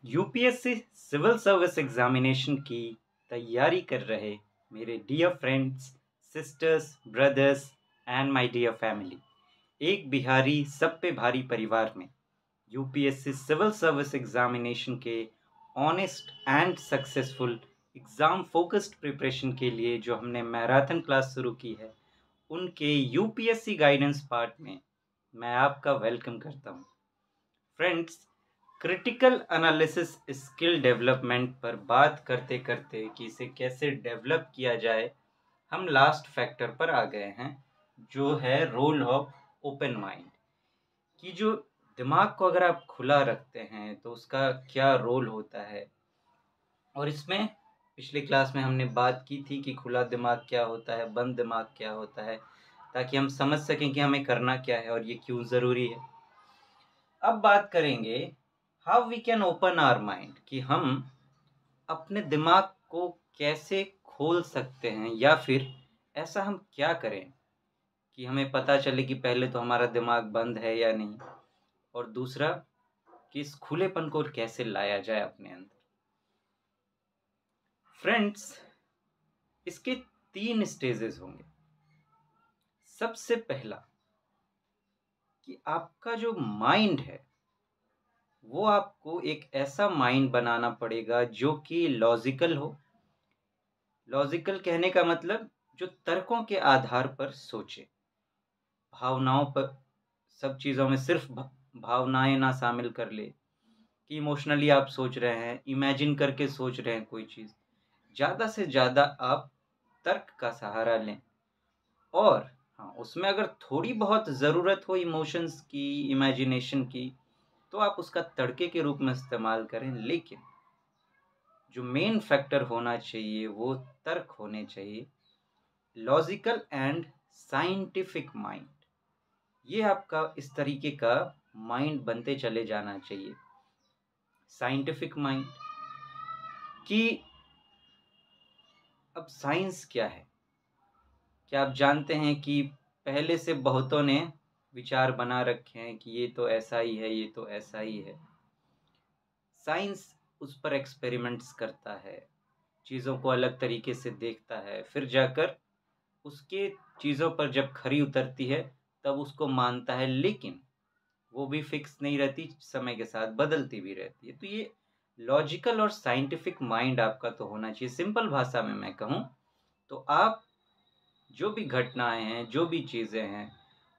UPSC civil service examination की तैयारी कर रहे मेरे dear friends, sisters, brothers and my dear family, एक बिहारी सब पे भारी परिवार में यूपीएससी सिविल सर्विस एग्जामिनेशन के honest and successful exam focused preparation के लिए जो हमने मैराथन क्लास शुरू की है, उनके यूपीएससी गाइडेंस पार्ट में मैं आपका वेलकम करता हूँ। Friends, critical analysis skill development पर बात करते करते कि इसे कैसे डेवलप किया जाए, हम लास्ट फैक्टर पर आ गए हैं, जो है रोल ऑफ ओपन माइंड। कि जो दिमाग को अगर आप खुला रखते हैं तो उसका क्या रोल होता है। और इसमें पिछली क्लास में हमने बात की थी कि खुला दिमाग क्या होता है, बंद दिमाग क्या होता है, ताकि हम समझ सकें कि हमें करना क्या है और ये क्यों ज़रूरी है। अब बात करेंगे how we can open our mind, कि हम अपने दिमाग को कैसे खोल सकते हैं, या फिर ऐसा हम क्या करें कि हमें पता चले कि पहले तो हमारा दिमाग बंद है या नहीं, और दूसरा कि इस खुलेपन को कैसे लाया जाए अपने अंदर। फ्रेंड्स, इसके 3 स्टेजेस होंगे। सबसे पहला कि आपका जो माइंड है वो आपको एक ऐसा माइंड बनाना पड़ेगा जो कि लॉजिकल हो। लॉजिकल कहने का मतलब जो तर्कों के आधार पर सोचे, भावनाओं पर, सब चीज़ों में सिर्फ भावनाएं ना शामिल कर ले, कि इमोशनली आप सोच रहे हैं, इमेजिन करके सोच रहे हैं कोई चीज़, ज़्यादा से ज़्यादा आप तर्क का सहारा लें। और हाँ, उसमें अगर थोड़ी बहुत ज़रूरत हो इमोशंस की, इमेजिनेशन की, तो आप उसका तड़के के रूप में इस्तेमाल करें, लेकिन जो मेन फैक्टर होना चाहिए वो तर्क होने चाहिए। लॉजिकल एंड साइंटिफिक माइंड, ये आपका इस तरीके का माइंड बनते चले जाना चाहिए। साइंटिफिक माइंड कि अब साइंस क्या है, क्या आप जानते हैं कि पहले से बहुतों ने विचार बना रखे हैं कि ये तो ऐसा ही है, ये तो ऐसा ही है। साइंस उस पर एक्सपेरिमेंट्स करता है, चीज़ों को अलग तरीके से देखता है, फिर जाकर उसके चीज़ों पर जब खरी उतरती है तब उसको मानता है, लेकिन वो भी फिक्स नहीं रहती, समय के साथ बदलती भी रहती है। तो ये लॉजिकल और साइंटिफिक माइंड आपका तो होना चाहिए। सिंपल भाषा में मैं कहूँ तो आप जो भी घटनाएं हैं, जो भी चीज़ें हैं,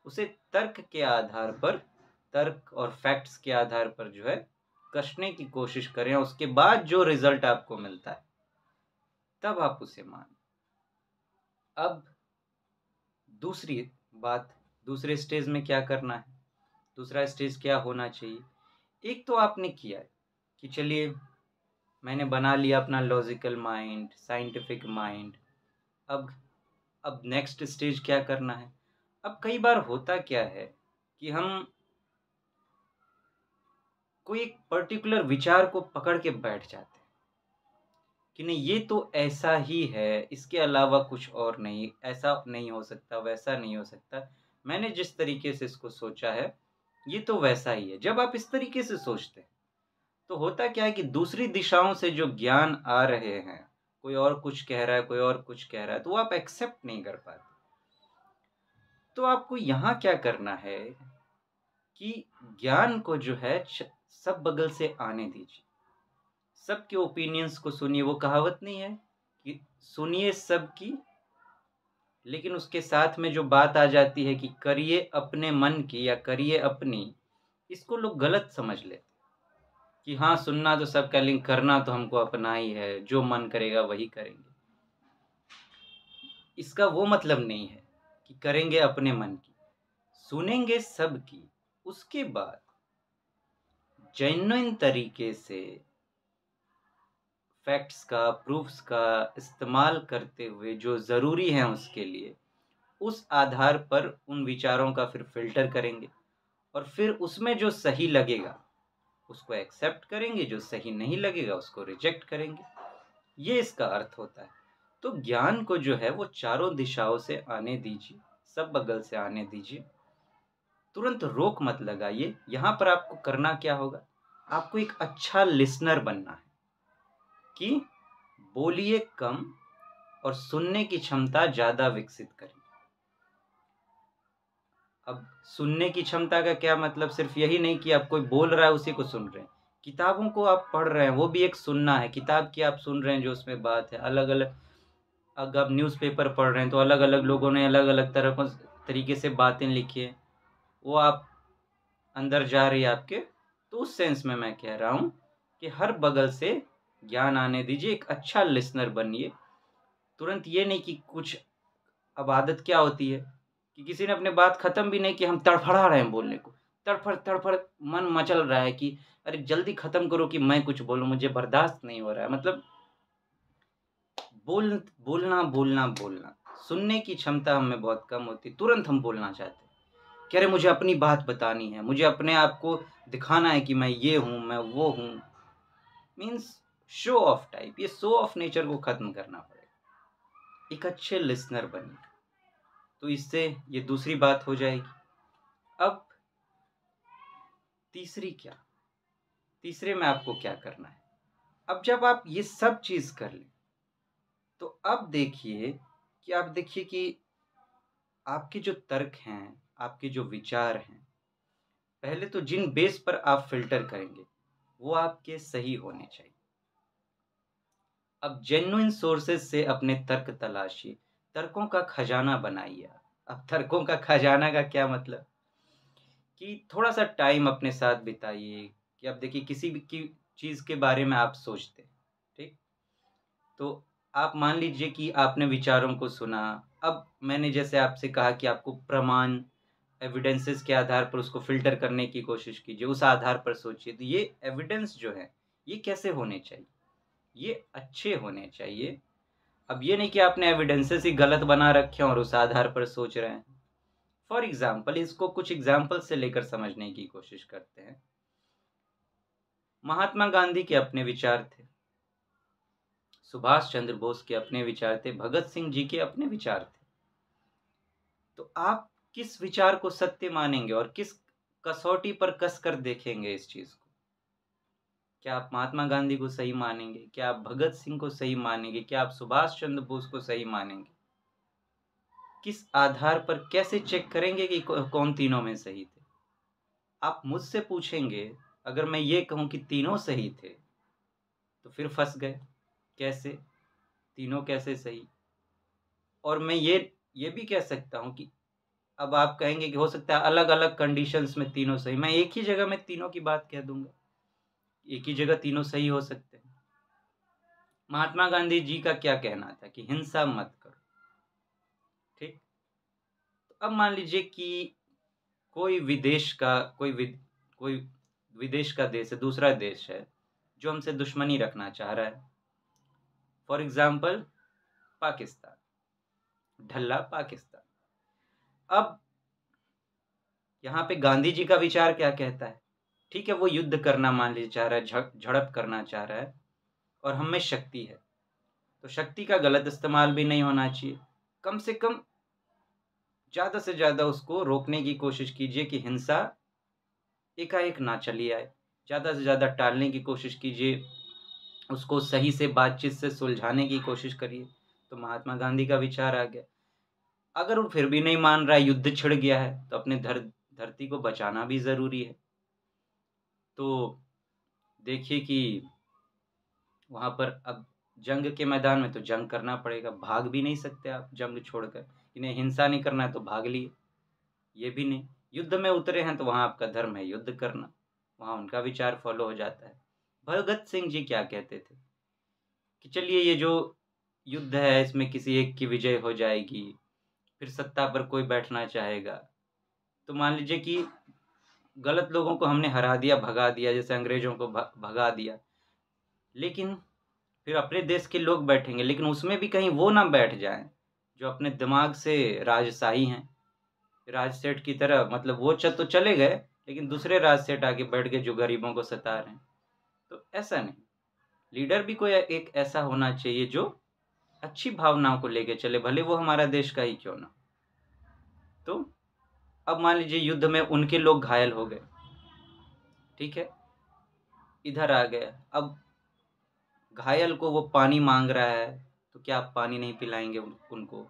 उसे तर्क के आधार पर, तर्क और फैक्ट्स के आधार पर जो है कसने की कोशिश करें। उसके बाद जो रिजल्ट आपको मिलता है तब आप उसे मानें। अब दूसरी बात, दूसरे स्टेज में क्या करना है, दूसरा स्टेज क्या होना चाहिए। एक तो आपने किया है कि चलिए मैंने बना लिया अपना लॉजिकल माइंड, साइंटिफिक माइंड। अब नेक्स्ट स्टेज क्या करना है। अब कई बार होता क्या है कि हम कोई एक पर्टिकुलर विचार को पकड़ के बैठ जाते हैं कि नहीं, ये तो ऐसा ही है, इसके अलावा कुछ और नहीं, ऐसा नहीं हो सकता, वैसा नहीं हो सकता, मैंने जिस तरीके से इसको सोचा है ये तो वैसा ही है। जब आप इस तरीके से सोचते हैं तो होता क्या है कि दूसरी दिशाओं से जो ज्ञान आ रहे हैं, कोई और कुछ कह रहा है, कोई और कुछ कह रहा है, तो वो आप एक्सेप्ट नहीं कर पाते। तो आपको यहाँ क्या करना है कि ज्ञान को जो है सब बगल से आने दीजिए, सबके ओपिनियंस को सुनिए। वो कहावत नहीं है कि सुनिए सबकी, लेकिन उसके साथ में जो बात आ जाती है कि करिए अपने मन की या करिए अपनी, इसको लोग गलत समझ लेते कि हाँ, सुनना तो सबका, लेकिन करना तो हमको अपना ही है, जो मन करेगा वही करेंगे। इसका वो मतलब नहीं है कि करेंगे अपने मन की, सुनेंगे सबकी, उसके बाद जेन्युइन तरीके से फैक्ट्स का, प्रूफ्स का इस्तेमाल करते हुए जो ज़रूरी है उसके लिए, उस आधार पर उन विचारों का फिर फ़िल्टर करेंगे, और फिर उसमें जो सही लगेगा उसको एक्सेप्ट करेंगे, जो सही नहीं लगेगा उसको रिजेक्ट करेंगे। ये इसका अर्थ होता है। तो ज्ञान को जो है वो चारों दिशाओं से आने दीजिए, सब बगल से आने दीजिए, तुरंत रोक मत लगाइए। यहाँ पर आपको करना क्या होगा आपको एक अच्छा लिसनर बनना है कि बोलिए कम और सुनने की क्षमता ज़्यादा विकसित करें। अब सुनने की क्षमता का क्या मतलब, सिर्फ यही नहीं कि आप कोई बोल रहा है उसी को सुन रहे हैं। किताबों को आप पढ़ रहे हैं, वो भी एक सुनना है। किताब की आप सुन रहे हैं जो उसमें बात है। अलग अलग, अगर आप न्यूज़पेपर पढ़ रहे हैं तो अलग अलग लोगों ने अलग अलग तरीके से बातें लिखी है, वो आप अंदर जा रही है आपके। तो उस सेंस में मैं कह रहा हूँ कि हर बगल से ज्ञान आने दीजिए, एक अच्छा लिसनर बनिए। तुरंत ये नहीं कि कुछ, अब आदत क्या होती है कि किसी ने अपने बात खत्म भी नहीं की, हम तड़फड़ा रहे हैं बोलने को, तड़फड़ तड़फड़ मन मचल रहा है कि अरे जल्दी खत्म करो कि मैं कुछ बोलूं, मुझे बर्दाश्त नहीं हो रहा है। मतलब बोलना बोलना बोलना, सुनने की क्षमता हमें बहुत कम होती। तुरंत हम बोलना चाहते हैं कि अरे मुझे अपनी बात बतानी है, मुझे अपने आप को दिखाना है कि मैं ये हूँ, मैं वो हूँ। मीन्स शो ऑफ टाइप, ये शो ऑफ नेचर को खत्म करना पड़ेगा। एक अच्छे लिसनर बनिए, तो इससे ये दूसरी बात हो जाएगी। अब तीसरी क्या, तीसरे में आपको क्या करना है। अब जब आप ये सब चीज कर लें तो अब देखिए कि आपके जो तर्क हैं, आपके जो विचार हैं, पहले तो जिन बेस पर आप फिल्टर करेंगे वो आपके सही होने चाहिए। अब जेन्युइन सोर्सेज से अपने तर्क तलाशिए, तर्कों का खजाना बनाइए। अब तर्कों का खजाना का क्या मतलब कि थोड़ा सा टाइम अपने साथ बिताइए। कि अब देखिए किसी भी की चीज़ के बारे में आप सोचते हैं, ठीक, तो आप मान लीजिए कि आपने विचारों को सुना। अब मैंने जैसे आपसे कहा कि आपको प्रमाण, एविडेंसेस के आधार पर उसको फिल्टर करने की कोशिश कीजिए, उस आधार पर सोचिए। तो ये एविडेंस जो है ये कैसे होने चाहिए, ये अच्छे होने चाहिए। अब ये नहीं कि आपने एविडेंसेस ही गलत बना रखे हैं और उस आधार पर सोच रहे हैं। फॉर एग्जाम्पल, इसको कुछ एग्जाम्पल से लेकर समझने की कोशिश करते हैं। महात्मा गांधी के अपने विचार थे, सुभाष चंद्र बोस के अपने विचार थे, भगत सिंह जी के अपने विचार थे। तो आप किस विचार को सत्य मानेंगे और किस कसौटी पर कस कर देखेंगे इस चीज को। क्या आप महात्मा गांधी को सही मानेंगे, क्या आप भगत सिंह को सही मानेंगे, क्या आप सुभाष चंद्र बोस को सही मानेंगे। किस आधार पर, कैसे चेक करेंगे कि कौन तीनों में सही थे। आप मुझसे पूछेंगे, अगर मैं ये कहूं कि तीनों सही थे तो फिर फंस गए। कैसे, तीनों कैसे सही। और मैं ये भी कह सकता हूं कि अब आप कहेंगे कि हो सकता है अलग अलग कंडीशंस में तीनों सही, मैं एक ही जगह में तीनों की बात कह दूंगा, एक ही जगह तीनों सही हो सकते हैं। महात्मा गांधी जी का क्या कहना था कि हिंसा मत करो, ठीक। तो अब मान लीजिए कि कोई विदेश का कोई विदेश का देश है, दूसरा देश है जो हमसे दुश्मनी रखना चाह रहा है। For example Pakistan, ढल्ला Pakistan. अब यहाँ पे गांधी जी का विचार क्या कहता है, ठीक है वो युद्ध करना मान लीजिए चाह रहा है, झड़प करना चाह रहा है और हम में शक्ति है, तो शक्ति का गलत इस्तेमाल भी नहीं होना चाहिए। कम से कम ज़्यादा से ज़्यादा उसको रोकने की कोशिश कीजिए कि हिंसा एकाएक ना चली आए। ज़्यादा से ज़्यादा टालने की कोशिश कीजिए, उसको सही से बातचीत से सुलझाने की कोशिश करिए। तो महात्मा गांधी का विचार आ गया। अगर वो फिर भी नहीं मान रहा है, युद्ध छिड़ गया है, तो अपने धरती को बचाना भी ज़रूरी है। तो देखिए कि वहाँ पर अब जंग के मैदान में तो जंग करना पड़ेगा, भाग भी नहीं सकते आप जंग छोड़कर। इन्हें हिंसा नहीं करना है तो भाग लिए, ये भी नहीं। युद्ध में उतरे हैं तो वहाँ आपका धर्म है युद्ध करना, वहाँ उनका विचार फॉलो हो जाता है। भगत सिंह जी क्या कहते थे कि चलिए ये जो युद्ध है इसमें किसी एक की विजय हो जाएगी, फिर सत्ता पर कोई बैठना चाहेगा। तो मान लीजिए कि गलत लोगों को हमने हरा दिया, भगा दिया, जैसे अंग्रेजों को भगा दिया, लेकिन फिर अपने देश के लोग बैठेंगे, लेकिन उसमें भी कहीं वो ना बैठ जाएं जो अपने दिमाग से राजशाही हैं, राजसेठ की तरह। मतलब वो तो चले गए, लेकिन दूसरे राजसेठ आके बैठ गए जो गरीबों को सता रहे हैं। तो ऐसा नहीं, लीडर भी कोई एक ऐसा होना चाहिए जो अच्छी भावनाओं को लेके चले, भले वो हमारा देश का ही क्यों ना। तो अब मान लीजिए युद्ध में उनके लोग घायल हो गए, ठीक है, इधर आ गया, अब घायल को वो पानी मांग रहा है, तो क्या आप पानी नहीं पिलाएंगे उनको,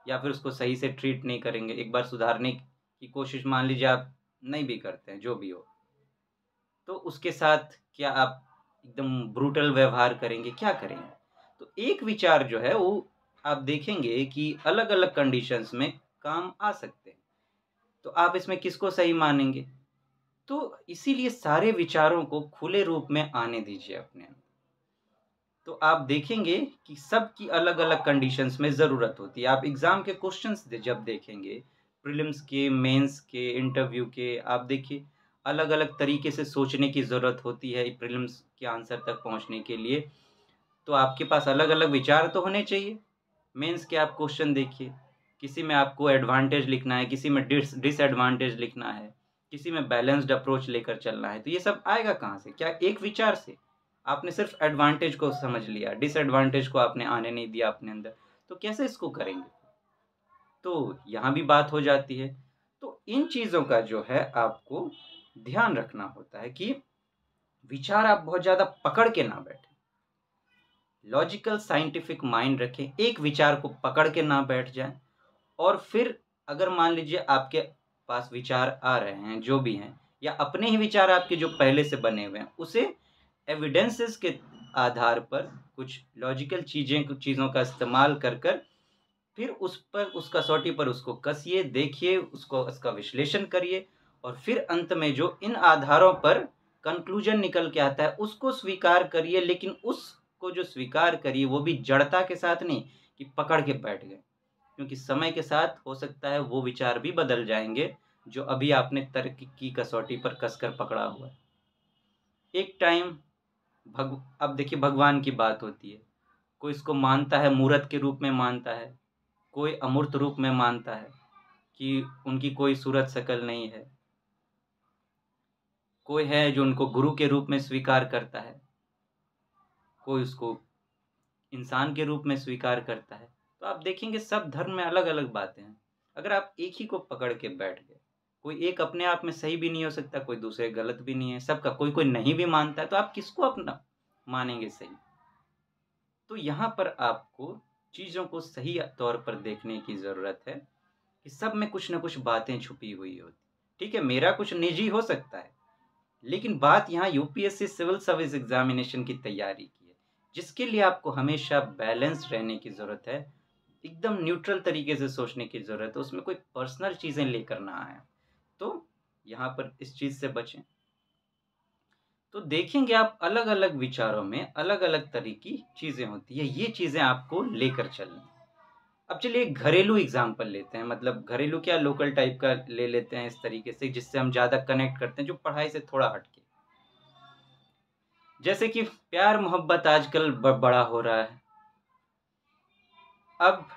या फिर उसको सही से ट्रीट नहीं करेंगे? एक बार सुधारने की कोशिश मान लीजिए आप नहीं भी करते हैं, जो भी हो, तो उसके साथ क्या आप एकदम ब्रूटल व्यवहार करेंगे? क्या करेंगे? तो एक विचार जो है वो आप देखेंगे कि अलग अलग कंडीशंस में काम आ सकते हैं, तो आप इसमें किसको सही मानेंगे? तो इसीलिए सारे विचारों को खुले रूप में आने दीजिए अपने अंदर। तो आप देखेंगे कि सबकी अलग अलग कंडीशंस में ज़रूरत होती है। आप एग्ज़ाम के क्वेश्चंस जब देखेंगे, प्रीलिम्स के, मेंस के, इंटरव्यू के, आप देखिए अलग अलग तरीके से सोचने की ज़रूरत होती है प्रीलिम्स के आंसर तक पहुंचने के लिए। तो आपके पास अलग अलग विचार तो होने चाहिए। मेंस के आप क्वेश्चन देखिए, किसी में आपको एडवांटेज लिखना है, किसी में डिसएडवांटेज लिखना है, किसी में बैलेंस्ड अप्रोच लेकर चलना है। तो ये सब आएगा कहाँ से? क्या एक विचार से? आपने सिर्फ एडवांटेज को समझ लिया, डिसएडवांटेज को आपने आने नहीं दिया अपने अंदर, तो कैसे इसको करेंगे? तो यहाँ भी बात हो जाती है। तो इन चीज़ों का जो है आपको ध्यान रखना होता है कि विचार आप बहुत ज़्यादा पकड़ के ना बैठे, लॉजिकल साइंटिफिक माइंड रखें, एक विचार को पकड़ के ना बैठ जाएं। और फिर अगर मान लीजिए आपके पास विचार आ रहे हैं, जो भी हैं, या अपने ही विचार आपके जो पहले से बने हुए हैं, उसे एविडेंसेस के आधार पर कुछ लॉजिकल कुछ चीज़ों का इस्तेमाल कर कर फिर उस पर, उस कसौटी पर उसको कसिए, देखिए उसको, उसका विश्लेषण करिए, और फिर अंत में जो इन आधारों पर कंक्लूजन निकल के आता है उसको स्वीकार करिए। लेकिन उसको जो स्वीकार करिए वो भी जड़ता के साथ नहीं कि पकड़ के बैठ गए, क्योंकि समय के साथ हो सकता है वो विचार भी बदल जाएंगे जो अभी आपने तर्क की कसौटी पर कसकर पकड़ा हुआ है। एक टाइम अब देखिए भगवान की बात होती है, कोई इसको मानता है, मूर्त के रूप में मानता है, कोई अमूर्त रूप में मानता है कि उनकी कोई सूरत शकल नहीं है, कोई है जो उनको गुरु के रूप में स्वीकार करता है, कोई उसको इंसान के रूप में स्वीकार करता है। तो आप देखेंगे सब धर्म में अलग अलग बातें हैं। अगर आप एक ही को पकड़ के बैठ गए, कोई एक अपने आप में सही भी नहीं हो सकता, कोई दूसरे गलत भी नहीं है, सबका कोई कोई नहीं भी मानता है, तो आप किसको अपना मानेंगे सही? तो यहाँ पर आपको चीज़ों को सही तौर पर देखने की ज़रूरत है कि सब में कुछ ना कुछ बातें छुपी हुई होती। ठीक है, मेरा कुछ निजी हो सकता है, लेकिन बात यहाँ यूपीएससी सिविल सर्विस एग्जामिनेशन की तैयारी की है, जिसके लिए आपको हमेशा बैलेंस रहने की ज़रूरत है, एकदम न्यूट्रल तरीके से सोचने की ज़रूरत है, उसमें कोई पर्सनल चीज़ें लेकर ना आए। तो यहाँ पर इस चीज़ से बचें। तो देखेंगे आप अलग अलग विचारों में अलग अलग तरह की चीज़ें होती है, ये चीज़ें आपको लेकर चलनी। अब चलिए एक घरेलू एग्जाम्पल लेते हैं, मतलब घरेलू क्या, लोकल टाइप का ले लेते हैं इस तरीके से जिससे हम ज़्यादा कनेक्ट करते हैं, जो पढ़ाई से थोड़ा हटके। जैसे कि प्यार मोहब्बत आजकल बड़ा हो रहा है। अब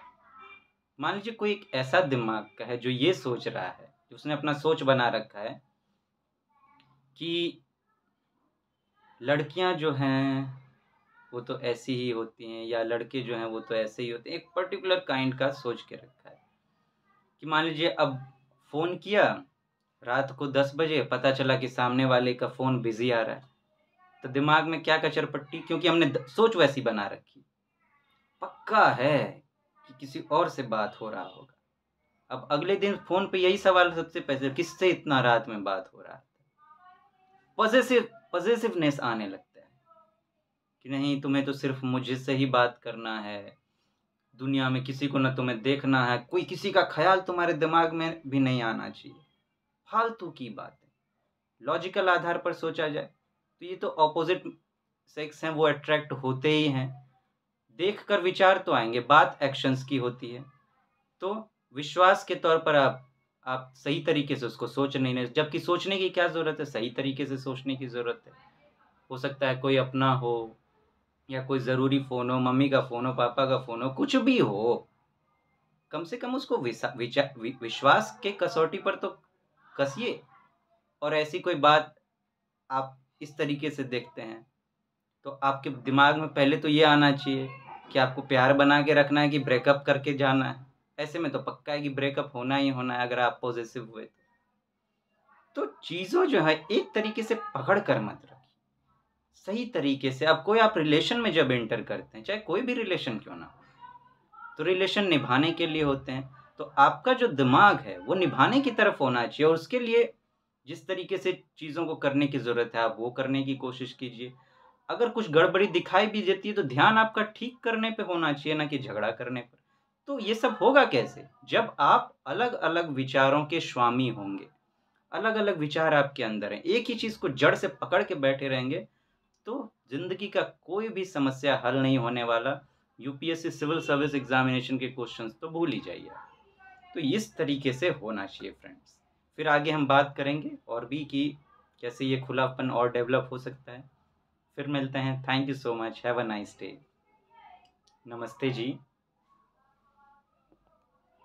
मान लीजिए कोई एक ऐसा दिमाग का है जो ये सोच रहा है, जो उसने अपना सोच बना रखा है कि लड़कियां जो हैं वो तो ऐसी ही होती हैं, या लड़के जो हैं वो तो ऐसे ही होते हैं। एक पर्टिकुलर काइंड का सोच के रखा है कि मान लीजिए अब फ़ोन किया रात को 10 बजे, पता चला कि सामने वाले का फ़ोन बिजी आ रहा है, तो दिमाग में क्या कचरपट्टी, क्योंकि हमने सोच वैसी बना रखी, पक्का है कि किसी और से बात हो रहा होगा। अब अगले दिन फ़ोन पे यही सवाल सबसे पहले, किससे इतना रात में बात हो रहा है? पॉजिटिवनेस आने लगता है कि नहीं, तुम्हें तो सिर्फ मुझे से ही बात करना है, दुनिया में किसी को न तुम्हें देखना है, कोई किसी का ख्याल तुम्हारे दिमाग में भी नहीं आना चाहिए। फालतू की बातें। लॉजिकल आधार पर सोचा जाए तो ये तो ऑपोजिट सेक्स हैं, वो अट्रैक्ट होते ही हैं। देखकर विचार तो आएंगे, बात एक्शंस की होती है। तो विश्वास के तौर पर आप सही तरीके से उसको सोच नहीं रहे, जबकि सोचने की क्या ज़रूरत है, सही तरीके से सोचने की ज़रूरत है। हो सकता है कोई अपना हो, या कोई ज़रूरी फ़ोन हो, मम्मी का फ़ोन हो, पापा का फ़ोन हो, कुछ भी हो, कम से कम उसको विश्वास के कसौटी पर तो कसिए। और ऐसी कोई बात आप इस तरीके से देखते हैं तो आपके दिमाग में पहले तो ये आना चाहिए कि आपको प्यार बना के रखना है कि ब्रेकअप करके जाना है। ऐसे में तो पक्का है कि ब्रेकअप होना ही होना है अगर आप पॉजिटिव हुए तो चीज़ों जो है एक तरीके से पकड़ कर मत रखिए। सही तरीके से अब कोई आप रिलेशन में जब एंटर करते हैं, चाहे कोई भी रिलेशन क्यों ना हो, तो रिलेशन निभाने के लिए होते हैं। तो आपका जो दिमाग है वो निभाने की तरफ होना चाहिए और उसके लिए जिस तरीके से चीज़ों को करने की ज़रूरत है आप वो करने की कोशिश कीजिए। अगर कुछ गड़बड़ी दिखाई भी देती है तो ध्यान आपका ठीक करने पे होना चाहिए, ना कि झगड़ा करने पर। तो ये सब होगा कैसे? जब आप अलग-अलग विचारों के स्वामी होंगे, अलग-अलग विचार आपके अंदर हैं, एक ही चीज़ को जड़ से पकड़ के बैठे रहेंगे, तो ज़िंदगी का कोई भी समस्या हल नहीं होने वाला। यूपीएससी सिविल सर्विस एग्ज़ामिनेशन के क्वेश्चंस तो भूल ही जाइए आप। तो इस तरीके से होना चाहिए फ्रेंड्स। फिर आगे हम बात करेंगे और भी कि कैसे ये खुलापन और डेवलप हो सकता है। फिर मिलते हैं। Thank you so much. Have a nice day. नमस्ते जी।